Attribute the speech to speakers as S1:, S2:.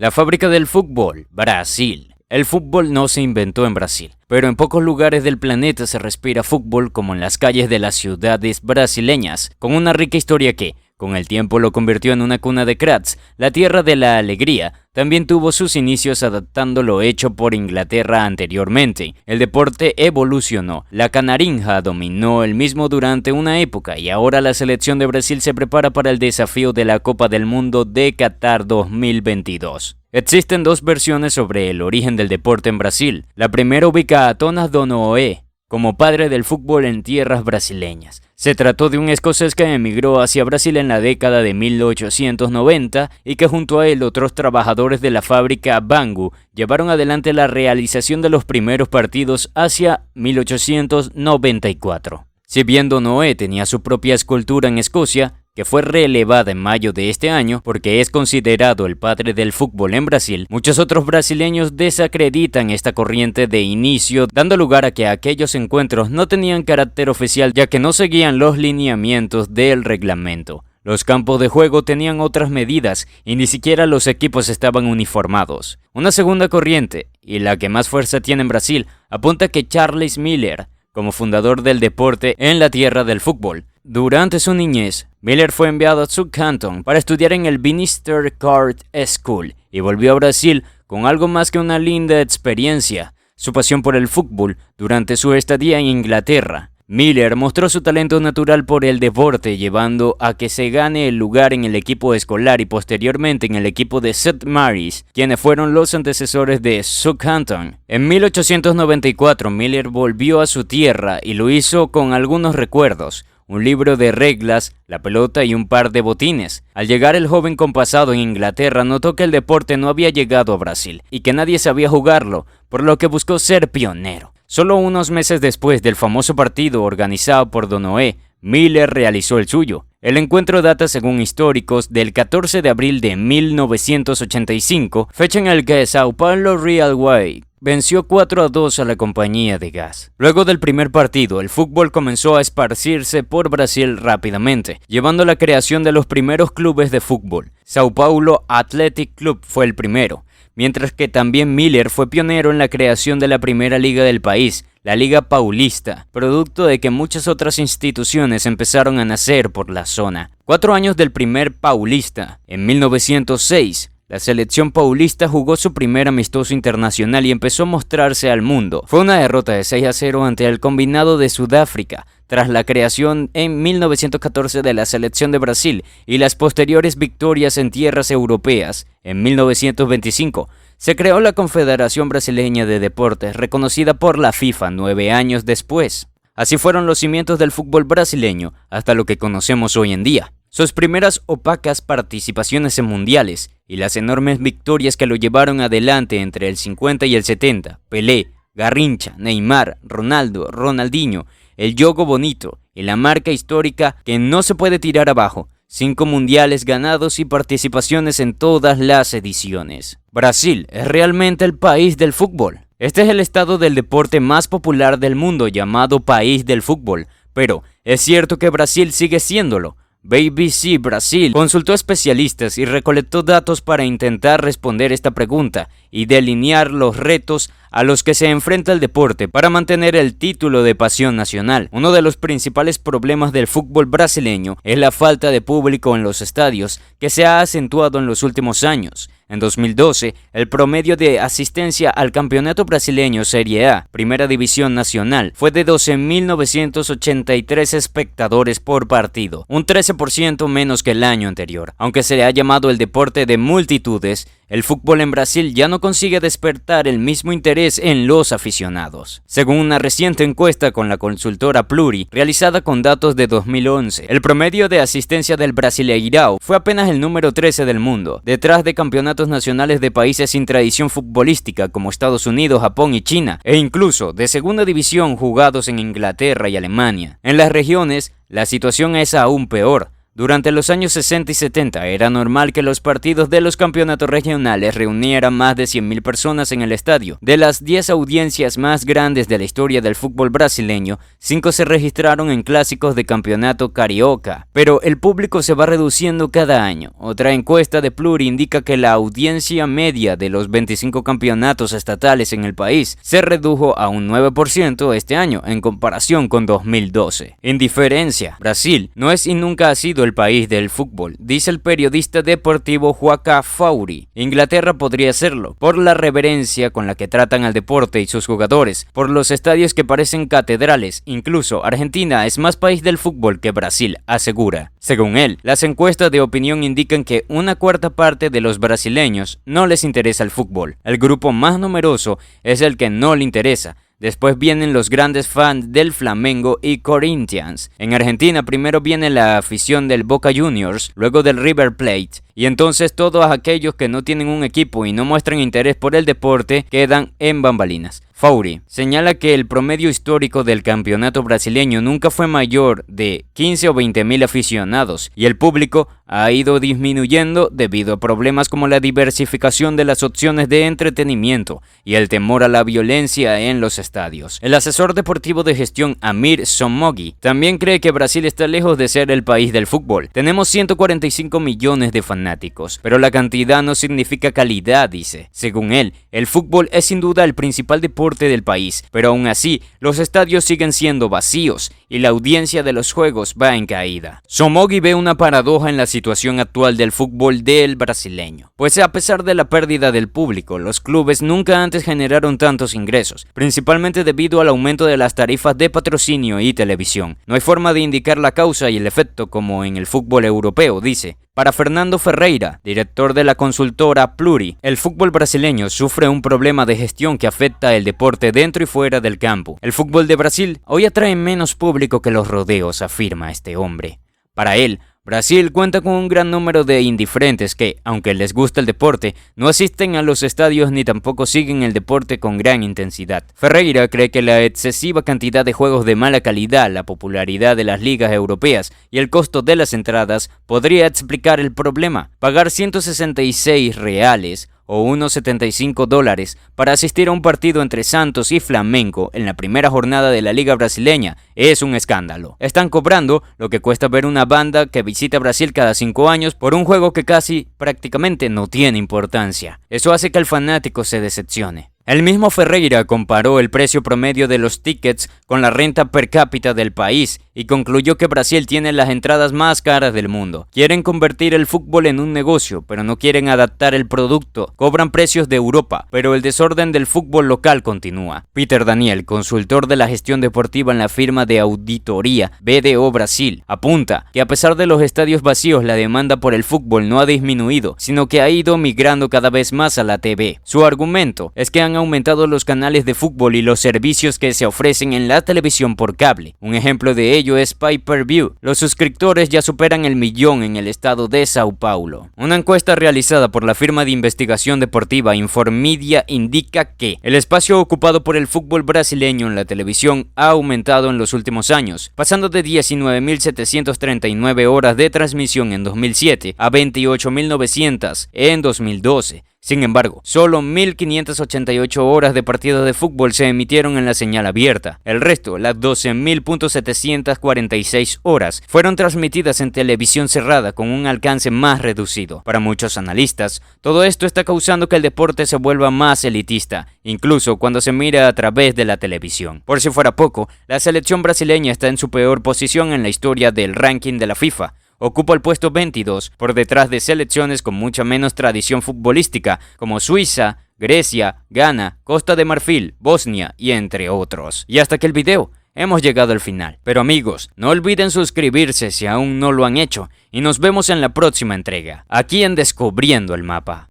S1: La fábrica del fútbol, Brasil. El fútbol no se inventó en Brasil, pero en pocos lugares del planeta se respira fútbol como en las calles de las ciudades brasileñas, con una rica historia que, con el tiempo lo convirtió en una cuna de cracks. La tierra de la alegría también tuvo sus inicios adaptando lo hecho por Inglaterra anteriormente. El deporte evolucionó, la canarinja dominó el mismo durante una época y ahora la selección de Brasil se prepara para el desafío de la Copa del Mundo de Qatar 2022. Existen dos versiones sobre el origen del deporte en Brasil. La primera ubica a Thomas Donohoe como padre del fútbol en tierras brasileñas. Se trató de un escocés que emigró hacia Brasil en la década de 1890 y que junto a él otros trabajadores de la fábrica Bangu llevaron adelante la realización de los primeros partidos hacia 1894. Si bien Donohoe tenía su propia escultura en Escocia, que fue relevada en mayo de este año porque es considerado el padre del fútbol en Brasil, muchos otros brasileños desacreditan esta corriente de inicio, dando lugar a que aquellos encuentros no tenían carácter oficial ya que no seguían los lineamientos del reglamento. Los campos de juego tenían otras medidas y ni siquiera los equipos estaban uniformados. Una segunda corriente, y la que más fuerza tiene en Brasil, apunta que Charles Miller, como fundador del deporte en la tierra del fútbol. Durante su niñez, Miller fue enviado a Southampton para estudiar en el Binister Court School y volvió a Brasil con algo más que una linda experiencia, su pasión por el fútbol durante su estadía en Inglaterra. Miller mostró su talento natural por el deporte, llevando a que se gane el lugar en el equipo escolar y posteriormente en el equipo de St. Mary's, quienes fueron los antecesores de Southampton. En 1894, Miller volvió a su tierra y lo hizo con algunos recuerdos: un libro de reglas, la pelota y un par de botines. Al llegar el joven compasado en Inglaterra notó que el deporte no había llegado a Brasil y que nadie sabía jugarlo, por lo que buscó ser pionero. Solo unos meses después del famoso partido organizado por Donohoe, Miller realizó el suyo. El encuentro data, según históricos, del 14 de abril de 1985, fecha en la que Sao Paulo Railway venció 4-2 a la compañía de gas. Luego del primer partido, el fútbol comenzó a esparcirse por Brasil rápidamente, llevando a la creación de los primeros clubes de fútbol. Sao Paulo Athletic Club fue el primero, mientras que también Miller fue pionero en la creación de la primera liga del país, la Liga Paulista, producto de que muchas otras instituciones empezaron a nacer por la zona. 4 años del primer Paulista, en 1906, la selección paulista jugó su primer amistoso internacional y empezó a mostrarse al mundo. Fue una derrota de 6-0 ante el combinado de Sudáfrica, tras la creación en 1914 de la selección de Brasil y las posteriores victorias en tierras europeas. En 1925 se creó la Confederación Brasileña de Deportes, reconocida por la FIFA 9 años después. Así fueron los cimientos del fútbol brasileño hasta lo que conocemos hoy en día. Sus primeras opacas participaciones en mundiales y las enormes victorias que lo llevaron adelante entre el 50 y el 70, Pelé, Garrincha, Neymar, Ronaldo, Ronaldinho, el Jogo Bonito y la marca histórica que no se puede tirar abajo: 5 mundiales ganados y participaciones en todas las ediciones. Brasil es realmente el país del fútbol. Este es el estado del deporte más popular del mundo, llamado país del fútbol, pero ¿es cierto que Brasil sigue siéndolo? BBC Brasil consultó a especialistas y recolectó datos para intentar responder esta pregunta y delinear los retos a los que se enfrenta el deporte para mantener el título de pasión nacional. Uno de los principales problemas del fútbol brasileño es la falta de público en los estadios, que se ha acentuado en los últimos años. En 2012, el promedio de asistencia al campeonato brasileño Serie A, primera división nacional, fue de 12.983 espectadores por partido, un 13% menos que el año anterior. Aunque se le ha llamado el deporte de multitudes, el fútbol en Brasil ya no consigue despertar el mismo interés en los aficionados. Según una reciente encuesta con la consultora Pluri, realizada con datos de 2011, el promedio de asistencia del Brasileirão fue apenas el número 13 del mundo, detrás de campeonatos nacionales de países sin tradición futbolística como Estados Unidos, Japón y China, e incluso de segunda división jugados en Inglaterra y Alemania. En las regiones, la situación es aún peor. Durante los años 60 y 70 era normal que los partidos de los campeonatos regionales reunieran más de 100.000 personas en el estadio. De las 10 audiencias más grandes de la historia del fútbol brasileño, 5 se registraron en clásicos de campeonato carioca. Pero el público se va reduciendo cada año. Otra encuesta de Pluri indica que la audiencia media de los 25 campeonatos estatales en el país se redujo a un 9% este año en comparación con 2012. Indiferencia. Brasil no es y nunca ha sido el país del fútbol, dice el periodista deportivo Joaquim Fauri. Inglaterra podría serlo, por la reverencia con la que tratan al deporte y sus jugadores, por los estadios que parecen catedrales. Incluso Argentina es más país del fútbol que Brasil, asegura. Según él, las encuestas de opinión indican que una cuarta parte de los brasileños no les interesa el fútbol. El grupo más numeroso es el que no le interesa. Después vienen los grandes fans del Flamengo y Corinthians. En Argentina primero viene la afición del Boca Juniors, luego del River Plate, y entonces todos aquellos que no tienen un equipo y no muestran interés por el deporte quedan en bambalinas. Fauri señala que el promedio histórico del campeonato brasileño nunca fue mayor de 15 o 20.000 aficionados y el público ha ido disminuyendo debido a problemas como la diversificación de las opciones de entretenimiento y el temor a la violencia en los estadios. El asesor deportivo de gestión Amir Somogi también cree que Brasil está lejos de ser el país del fútbol. Tenemos 145 millones de fanáticos, pero la cantidad no significa calidad, dice. Según él, el fútbol es sin duda el principal deporte del país, pero aún así, los estadios siguen siendo vacíos y la audiencia de los juegos va en caída. Somogi ve una paradoja en la situación actual del fútbol del brasileño, pues a pesar de la pérdida del público, los clubes nunca antes generaron tantos ingresos, principalmente debido al aumento de las tarifas de patrocinio y televisión. No hay forma de indicar la causa y el efecto como en el fútbol europeo, dice. Para Fernando Ferreira, director de la consultora Pluri, el fútbol brasileño sufre un problema de gestión que afecta el deporte dentro y fuera del campo. El fútbol de Brasil hoy atrae menos público que los rodeos, afirma este hombre. Para él, Brasil cuenta con un gran número de indiferentes que, aunque les gusta el deporte, no asisten a los estadios ni tampoco siguen el deporte con gran intensidad. Ferreira cree que la excesiva cantidad de juegos de mala calidad, la popularidad de las ligas europeas y el costo de las entradas podría explicar el problema. Pagar 166 reales o unos $75 para asistir a un partido entre Santos y Flamengo en la primera jornada de la Liga Brasileña es un escándalo. Están cobrando lo que cuesta ver una banda que visita Brasil cada 5 años por un juego que prácticamente no tiene importancia. Eso hace que el fanático se decepcione. El mismo Ferreira comparó el precio promedio de los tickets con la renta per cápita del país y concluyó que Brasil tiene las entradas más caras del mundo. Quieren convertir el fútbol en un negocio, pero no quieren adaptar el producto. Cobran precios de Europa, pero el desorden del fútbol local continúa. Peter Daniel, consultor de la gestión deportiva en la firma de auditoría BDO Brasil, apunta que a pesar de los estadios vacíos, la demanda por el fútbol no ha disminuido, sino que ha ido migrando cada vez más a la TV. Su argumento es que han aumentado los canales de fútbol y los servicios que se ofrecen en la televisión por cable. Un ejemplo de ello es Pay-Per-View. Los suscriptores ya superan el 1.000.000 en el estado de Sao Paulo. Una encuesta realizada por la firma de investigación deportiva Informedia indica que el espacio ocupado por el fútbol brasileño en la televisión ha aumentado en los últimos años, pasando de 19.739 horas de transmisión en 2007 a 28.900 en 2012. Sin embargo, solo 1.588 horas de partidos de fútbol se emitieron en la señal abierta. El resto, las 12.746 horas, fueron transmitidas en televisión cerrada con un alcance más reducido. Para muchos analistas, todo esto está causando que el deporte se vuelva más elitista, incluso cuando se mira a través de la televisión. Por si fuera poco, la selección brasileña está en su peor posición en la historia del ranking de la FIFA. Ocupa el puesto 22 por detrás de selecciones con mucha menos tradición futbolística como Suiza, Grecia, Ghana, Costa de Marfil, Bosnia y entre otros. Y hasta aquí el video. Hemos llegado al final. Pero amigos, no olviden suscribirse si aún no lo han hecho y nos vemos en la próxima entrega, aquí en Descubriendo el Mapa.